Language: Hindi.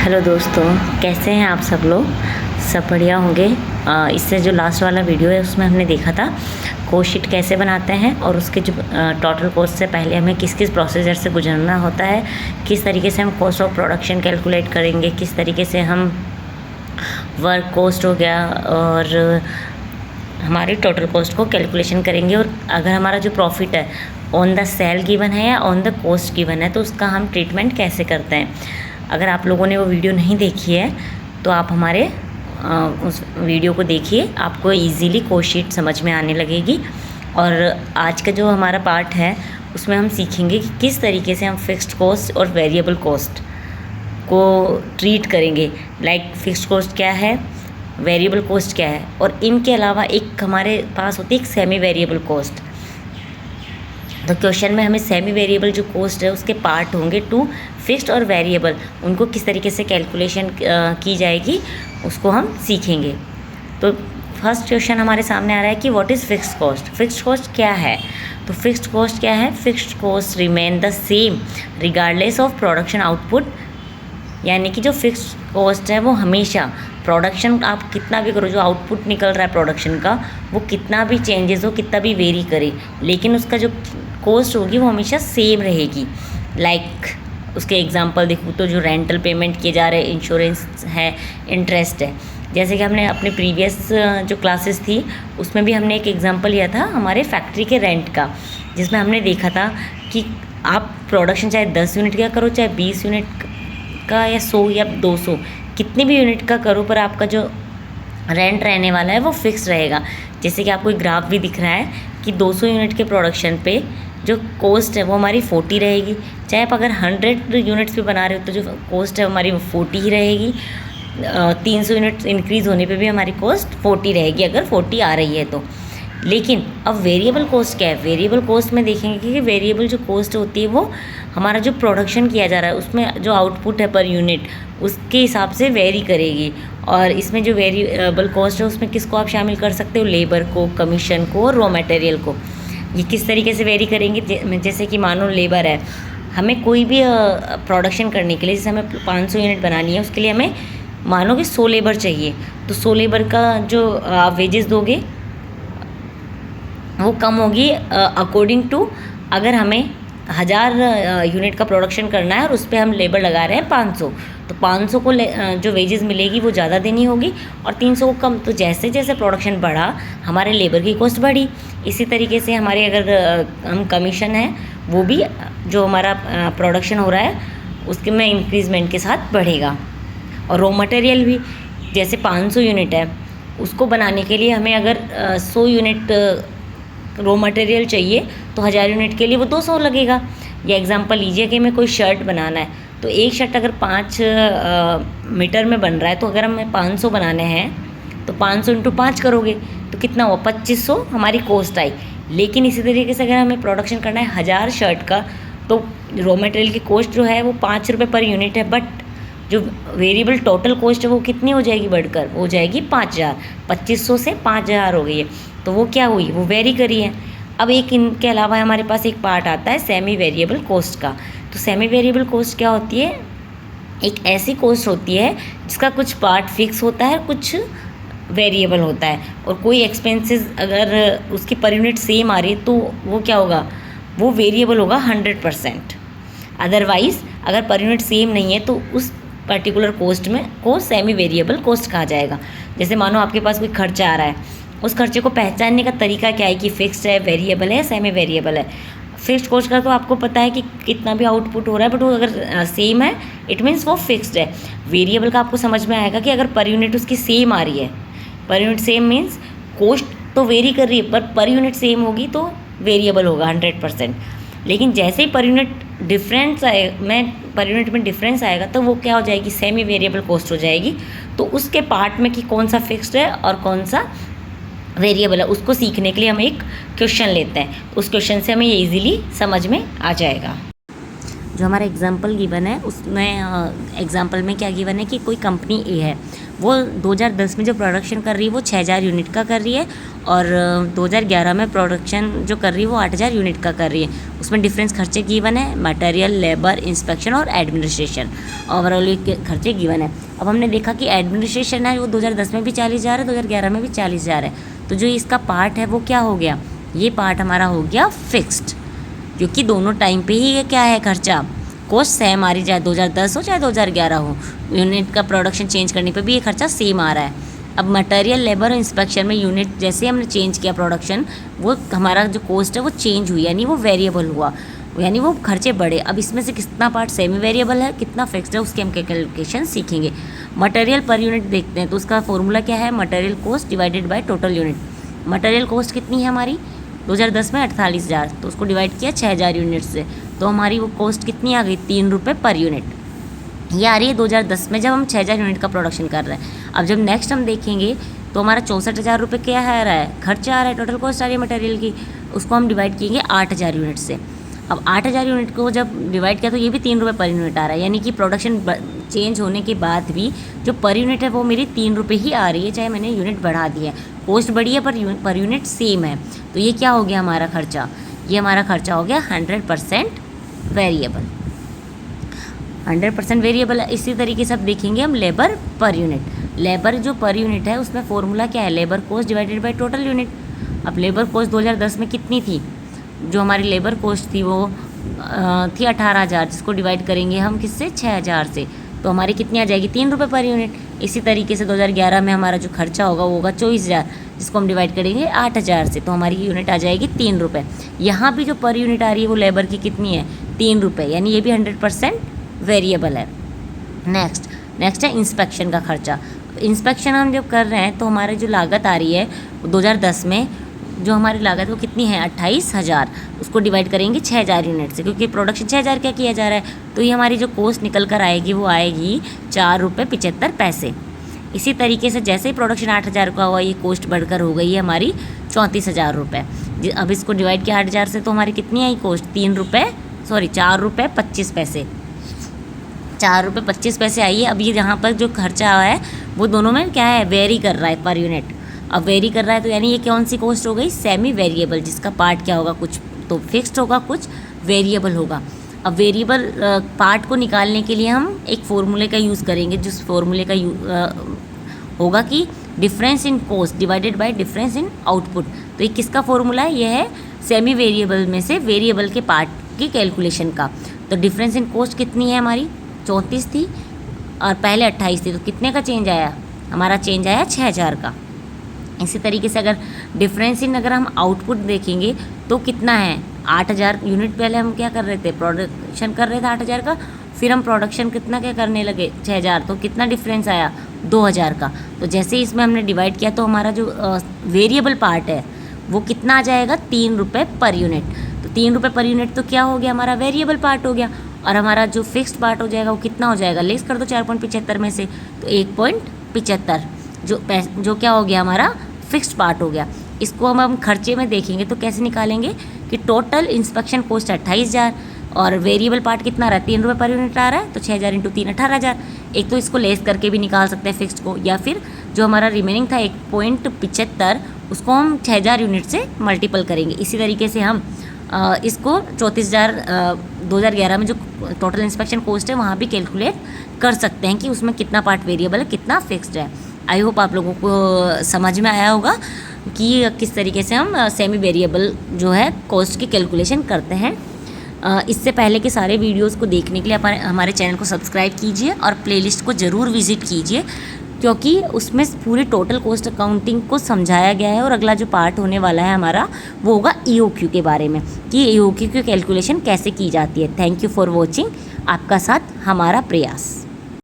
हेलो दोस्तों, कैसे हैं आप सब लोग। सब बढ़िया होंगे। इससे जो लास्ट वाला वीडियो है उसमें हमने देखा था कोस्ट शीट कैसे बनाते हैं और उसके जो टोटल कॉस्ट से पहले हमें किस किस प्रोसीजर से गुजरना होता है, किस तरीके से हम कॉस्ट ऑफ प्रोडक्शन कैलकुलेट करेंगे, किस तरीके से हम वर्क कॉस्ट हो गया और हमारी टोटल कॉस्ट को कैलकुलेशन करेंगे। और अगर हमारा जो प्रॉफिट है ऑन द सेल गिवन है या ऑन द कॉस्ट गिवन है तो उसका हम ट्रीटमेंट कैसे करते हैं। अगर आप लोगों ने वो वीडियो नहीं देखी है तो आप हमारे उस वीडियो को देखिए, आपको इजीली कॉस्ट शीट समझ में आने लगेगी। और आज का जो हमारा पार्ट है उसमें हम सीखेंगे कि किस तरीके से हम फिक्स्ड कॉस्ट और वेरिएबल कॉस्ट को ट्रीट करेंगे। लाइक फिक्स्ड कॉस्ट क्या है, वेरिएबल कॉस्ट क्या है, और इनके अलावा एक हमारे पास होती है एक सेमी वेरिएबल कॉस्ट। तो क्वेश्चन में हमें सेमी वेरिएबल जो कॉस्ट है उसके पार्ट होंगे टू, फिक्स्ड और वेरिएबल, उनको किस तरीके से कैलकुलेशन की जाएगी उसको हम सीखेंगे। तो फर्स्ट क्वेश्चन हमारे सामने आ रहा है कि what is fixed cost. Fixed cost क्या है? तो फिक्स्ड कॉस्ट क्या है? Fixed cost remain the same regardless of production output. यानी कि जो फिक्स्ड कॉस्ट है वो हमेशा प्रोडक्शन आप कितना भी करो, जो आउटपुट निकल रहा है प्रोडक्शन का वो कितना भी चेंजेस हो, कितना भी वेरी करे, लेकिन उसका जो कॉस्ट होगी वो हमेशा सेम रहेगी। लाइक उसके एग्जांपल देखूँ तो जो रेंटल पेमेंट किए जा रहे हैं, इंश्योरेंस है, इंटरेस्ट है। जैसे कि हमने अपने प्रीवियस जो क्लासेस थी उसमें भी हमने एक एग्जांपल लिया था हमारे फैक्ट्री के रेंट का, जिसमें हमने देखा था कि आप प्रोडक्शन चाहे 10 यूनिट का करो, चाहे 20 यूनिट का या 100 या 200, कितनी भी यूनिट का करो, पर आपका जो रेंट रहने वाला है वो फिक्स रहेगा। जैसे कि आपको एक ग्राफ भी दिख रहा है कि 200 यूनिट के प्रोडक्शन पे जो कॉस्ट है वो हमारी 40 रहेगी। चाहे आप अगर 100 यूनिट्स पे बना रहे हो तो जो कॉस्ट है हमारी वो 40 ही रहेगी। 300 यूनिट इंक्रीज़ होने पे भी हमारी कॉस्ट 40 रहेगी अगर 40 आ रही है तो। लेकिन अब वेरिएबल कॉस्ट क्या है? वेरिएबल कॉस्ट में देखेंगे कि वेरिएबल जो कॉस्ट होती है वो हमारा जो प्रोडक्शन किया जा रहा है उसमें जो आउटपुट है पर यूनिट उसके हिसाब से वेरी करेगी। और इसमें जो वेरिएबल कॉस्ट है उसमें किसको आप शामिल कर सकते हो? लेबर को, कमीशन को और रॉ मटेरियल को। ये किस तरीके से वेरी करेंगे? जैसे कि मानो लेबर है, हमें कोई भी प्रोडक्शन करने के लिए, जैसे हमें 500 यूनिट बनानी है उसके लिए हमें मानो कि 100 लेबर चाहिए, तो 100 लेबर का जो आप वेजेस दोगे वो कम होगी अकॉर्डिंग टू, अगर हमें 1000 यूनिट का प्रोडक्शन करना है और उस पर हम लेबर लगा रहे हैं 500, तो 500 को जो वेजेस मिलेगी वो ज़्यादा देनी होगी और 300 को कम। तो जैसे जैसे प्रोडक्शन बढ़ा हमारे लेबर की कॉस्ट बढ़ी। इसी तरीके से हमारे अगर हम कमीशन है वो भी जो हमारा प्रोडक्शन हो रहा है उसके में इंक्रीजमेंट के साथ बढ़ेगा। और रॉ मटेरियल भी, जैसे 500 यूनिट है उसको बनाने के लिए हमें अगर 100 यूनिट रॉ मटेरियल चाहिए तो 1000 यूनिट के लिए वो 200 लगेगा। या एग्जांपल लीजिए कि हमें कोई शर्ट बनाना है, तो एक शर्ट अगर 5 मीटर में बन रहा है तो अगर हमें 500 बनाने हैं तो 500 इंटू 5 करोगे तो कितना हुआ? 2500 हमारी कॉस्ट आई। लेकिन इसी तरीके से अगर हमें प्रोडक्शन करना है 1000 शर्ट का तो रॉ मटेरियल की कॉस्ट जो है वो 5 रुपये पर यूनिट है, बट जो वेरिएबल टोटल कॉस्ट है वो कितनी हो जाएगी? बढ़कर हो जाएगी 5000। 2500 से 5000 हो गई है, तो वो क्या हुई? वो वेरी करी है। अब एक इनके अलावा हमारे पास एक पार्ट आता है सेमी वेरिएबल कॉस्ट का। तो सेमी वेरिएबल कॉस्ट क्या होती है? एक ऐसी कॉस्ट होती है जिसका कुछ पार्ट फिक्स होता है, कुछ वेरिएबल होता है, और कोई एक्सपेंसेस अगर उसकी पर यूनिट सेम आ रही है तो वो क्या होगा? वो वेरिएबल होगा 100%। अदरवाइज़ अगर पर यूनिट सेम नहीं है तो उस पर्टिकुलर कॉस्ट में को सेमी वेरिएबल कॉस्ट कहा जाएगा। जैसे मानो आपके पास कोई खर्चा आ रहा है, उस खर्चे को पहचानने का तरीका क्या है कि फिक्स्ड है, वेरिएबल है, सेमी वेरिएबल है। फिक्स्ड कॉस्ट का तो आपको पता है कि कितना भी आउटपुट हो रहा है, बट वो अगर सेम है इट मीन्स वो फिक्स्ड है। वेरिएबल का आपको समझ में आएगा कि अगर पर यूनिट उसकी सेम आ रही है, per unit same means cost तो वेरी कर रही है पर यूनिट सेम होगी तो वेरिएबल होगा 100%। लेकिन जैसे ही per unit difference per unit में डिफरेंस आएगा तो वो क्या हो जाएगी? सेमी वेरिएबल कॉस्ट हो जाएगी। तो उसके पार्ट में कि कौन सा फिक्स्ड है और कौन सा वेरिएबल है उसको सीखने के लिए हम एक क्वेश्चन लेते हैं। उस क्वेश्चन से हमें ये इजीली समझ में आ जाएगा। जो हमारा एग्जाम्पल गिवन है उसमें एग्जाम्पल में क्या गिवन है कि कोई कंपनी ए है, वो 2010 में जो प्रोडक्शन कर रही है वो 6000 यूनिट का कर रही है, और 2011 में प्रोडक्शन जो कर रही है वो 8000 यूनिट का कर रही है। उसमें डिफरेंस खर्चे गिवन है, मटेरियल, लेबर, इंस्पेक्शन और एडमिनिस्ट्रेशन, ओवरऑल ये खर्चे गिवन है। अब हमने देखा कि एडमिनिस्ट्रेशन है वो 2010 में भी 40,000 है, 2011 में भी 40,000 है, तो जो इसका पार्ट है वो क्या हो गया, ये पार्ट हमारा हो गया फिक्स्ड, क्योंकि दोनों टाइम पे ही ये क्या है खर्चा, कॉस्ट सेम आ रही, चाहे 2010 हो चाहे 2011 हो, यूनिट का प्रोडक्शन चेंज करने पे भी ये खर्चा सेम आ रहा है। अब मटेरियल, लेबर और इंस्पेक्शन में यूनिट जैसे हमने चेंज किया प्रोडक्शन, वो हमारा जो कॉस्ट है वो चेंज हुई, यानी वो वेरिएबल हुआ, यानी वो खर्चे बढ़े। अब इसमें से कितना पार्ट सेमी वेरिएबल है, कितना फिक्स्ड है, उसके हम कैलकुलेशन सीखेंगे। मटेरियल पर यूनिट देखते हैं, तो उसका फॉर्मूला क्या है, material cost divided by total unit. Material cost कितनी है हमारी 2010 में 48,000, तो उसको डिवाइड किया 6000 यूनिट से, तो हमारी वो कॉस्ट कितनी आ गई, 3 रुपये पर यूनिट। ये आ रही है 2010 में जब हम 6000 यूनिट का प्रोडक्शन कर रहे हैं। अब जब नेक्स्ट हम देखेंगे तो हमारा 64,000 रुपये क्या आ रहा है, खर्चा आ रहा है, टोटल कॉस्ट आ रही है मटेरियल की, उसको हम डिवाइड किएंगे 8000 यूनिट से। अब 8000 यूनिट को जब डिवाइड किया तो ये भी 3 रुपये पर यूनिट आ रहा है, यानी कि प्रोडक्शन चेंज होने के बाद भी जो पर यूनिट है वो मेरी 3 रुपये ही आ रही है, चाहे मैंने यूनिट बढ़ा दिया है, कॉस्ट बढ़ी है पर यूनिट सेम है। तो ये क्या हो गया हमारा खर्चा, ये हमारा खर्चा हो गया 100% वेरिएबल, 100% वेरिएबल है। इसी तरीके से अब देखेंगे हम लेबर पर यूनिट। लेबर जो पर यूनिट है उसमें फॉर्मूला क्या है, labour cost divided by total unit. अब लेबर कॉस्ट 2010 में कितनी थी, जो हमारी लेबर कॉस्ट थी वो थी 18,000, जिसको डिवाइड करेंगे हम किससे, 6000 से, तो हमारी कितनी आ जाएगी, 3 रुपये पर यूनिट। इसी तरीके से 2011 में हमारा जो खर्चा होगा वो होगा 24,000, जिसको हम डिवाइड करेंगे 8000 से, तो हमारी यूनिट आ जाएगी 3 रुपये। यहाँ भी जो पर यूनिट आ रही है वो लेबर की कितनी है, 3 रुपये, यानी ये भी 100% वेरिएबल है। नेक्स्ट है इंस्पेक्शन का खर्चा। इंस्पेक्शन हम जब कर रहे हैं तो हमारी जो लागत आ रही है 2010 में, जो हमारी लागत वो कितनी है 28,000, उसको डिवाइड करेंगे 6000 यूनिट से, क्योंकि प्रोडक्शन 6000 क्या किया जा रहा है, तो ये हमारी जो कॉस्ट निकल कर आएगी वो आएगी 4 रुपये 75 पैसे। इसी तरीके से जैसे ही प्रोडक्शन 8000 का हुआ, ये कॉस्ट बढ़कर हो गई है हमारी 34,000 रुपये। अब इसको डिवाइड किया 8000 से, तो हमारी कितनी आई कॉस्ट, 4 रुपये 25 पैसे, 4 रुपये 25 पैसे आई है। अब ये यहाँ पर जो खर्चा है वो दोनों में क्या है, वेरी कर रहा है पर यूनिट। अब वेरी कर रहा है तो यानी ये कौन सी कॉस्ट हो गई, सेमी वेरिएबल, जिसका पार्ट क्या होगा, कुछ तो फिक्स्ड होगा, कुछ वेरिएबल होगा। अब वेरिएबल पार्ट को निकालने के लिए हम एक फॉर्मूले का यूज़ करेंगे, जिस फॉर्मूले का होगा कि difference in cost divided by difference in output. तो ये किसका फॉर्मूला है, ये है सेमी वेरिएबल में से वेरिएबल के पार्ट की कैलकुलेशन का। तो डिफरेंस इन कॉस्ट कितनी है हमारी, 34 थी और पहले 28 थी, तो कितने का चेंज आया, हमारा चेंज आया 6000 का। इसी तरीके से अगर डिफरेंस इन अगर हम आउटपुट देखेंगे तो कितना है, 8000 यूनिट पहले हम क्या कर रहे थे, प्रोडक्शन कर रहे थे 8000 का, फिर हम प्रोडक्शन कितना क्या करने लगे 6000, तो कितना डिफरेंस आया 2000 का। तो जैसे इसमें हमने डिवाइड किया तो हमारा जो वेरिएबल पार्ट है वो कितना आ जाएगा, 3 रुपये पर यूनिट। तो 3 रुपये पर यूनिट तो क्या हो गया, हमारा वेरिएबल पार्ट हो गया, और हमारा जो फिक्स्ड पार्ट हो जाएगा वो कितना हो जाएगा, लेस कर दो 4.75 में से, तो 1.75 जो क्या हो गया, हमारा फिक्स्ड पार्ट हो गया। इसको हम खर्चे में देखेंगे तो कैसे निकालेंगे कि टोटल इंस्पेक्शन कॉस्ट 28,000 और वेरिएबल पार्ट कितना रहा है, 3 रुपये पर यूनिट आ रहा है, तो 6000 × 3 18,000। एक तो इसको लेस करके भी निकाल सकते हैं फिक्स्ड को, या फिर जो हमारा रिमेनिंग था 1.75 उसको हम 6000 यूनिट से मल्टीपल करेंगे। इसी तरीके से हम इसको 34,000 2011 में जो टोटल इंस्पेक्शन कॉस्ट है वहाँ भी कैलकुलेट कर सकते हैं कि उसमें कितना पार्ट वेरिएबल है, कितना फिक्स्ड है। आई होप आप लोगों को समझ में आया होगा कि किस तरीके से हम सेमी वेरिएबल जो है कॉस्ट की कैलकुलेशन करते हैं। इससे पहले के सारे वीडियोस को देखने के लिए हमारे चैनल को सब्सक्राइब कीजिए और प्लेलिस्ट को ज़रूर विज़िट कीजिए, क्योंकि उसमें पूरी टोटल कॉस्ट अकाउंटिंग को समझाया गया है। और अगला जो पार्ट होने वाला है हमारा वो होगा EOQ के बारे में, कि EOQ की कैलकुलेशन कैसे की जाती है। Thank you for watching. आपका साथ हमारा प्रयास।